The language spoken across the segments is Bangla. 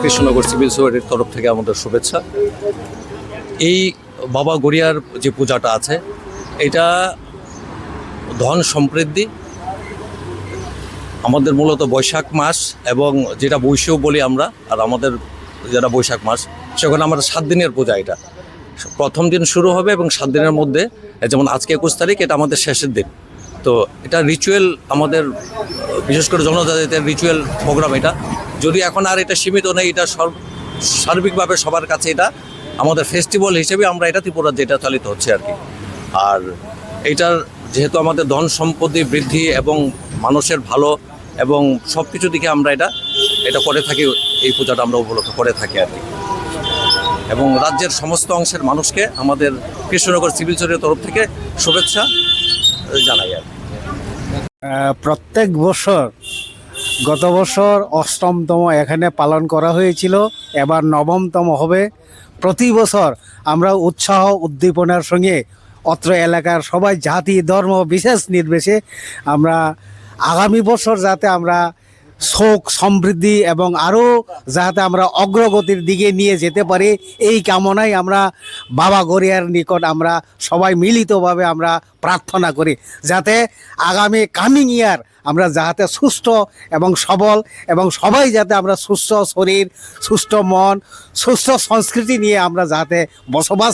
কৃষ্ণনগর সিভিল সোসাইটির তরফ থেকে আমাদের শুভেচ্ছা। এই বাবা গড়িয়ার যে পূজাটা আছে, এটা ধন সমৃদ্ধি, আমাদের মূলত বৈশাখ মাস এবং যেটা বৈশাখ বলি আমরা, আর আমাদের যেটা বৈশাখ মাস, সেখানে আমাদের 7 দিনের পূজা। এটা প্রথম দিন শুরু হবে এবং 7 দিনের মধ্যে, যেমন আজকে 21 তারিখ, এটা আমাদের শেষের দিন। তো এটা রিচুয়াল, আমাদের বিশেষ করে জনজাতিদের রিচুয়াল প্রোগ্রাম এটা। যদি এখন আর এটা সীমিত নেই, এটা সার্বিকভাবে সবার কাছে এটা আমাদের ফেস্টিভ্যাল হিসেবে আমরা এটা ত্রিপুরা যেটা চালিত হচ্ছে আর কি। আর এইটার যেহেতু আমাদের ধন সম্পত্তি বৃদ্ধি এবং মানুষের ভালো এবং সব কিছু দিকে আমরা এটা করে থাকি, এই পূজাটা আমরা উপলক্ষ করে থাকি আর কি। এবং রাজ্যের সমস্ত অংশের মানুষকে আমাদের কৃষ্ণনগর সিভিল সোসাইটির তরফ থেকে শুভেচ্ছা জানাই আর কি। প্রত্যেক বছর, গত বছর 8তম এখানে পালন করা হয়েছিল, এবার 9তম হবে। প্রতি বছর আমরা উৎসাহ উদ্দীপনার সঙ্গে অত্র এলাকার সবাই জাতি ধর্ম বিশেষ নির্বিশেষে আমরা আগামী বছর যাতে আমরা শোক সমৃদ্ধি এবং আরও যাতে আমরা অগ্রগতির দিকে নিয়ে যেতে পারি, এই কামনায় আমরা বাবা গড়িয়ার নিকট আমরা সবাই মিলিতভাবে আমরা প্রার্থনা করি, যাতে আগামী কামিং ইয়ার আমরা যাতে সুস্থ এবং সবল এবং সবাই যাতে আমরা সুস্থ শরীর, সুস্থ মন, সুস্থ সংস্কৃতি নিয়ে আমরা যাতে বসবাস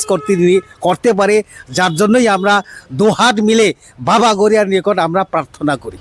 করতে পারি, যার জন্যই আমরা দুহাত মিলে বাবা গড়িয়ার নিকট আমরা প্রার্থনা করি।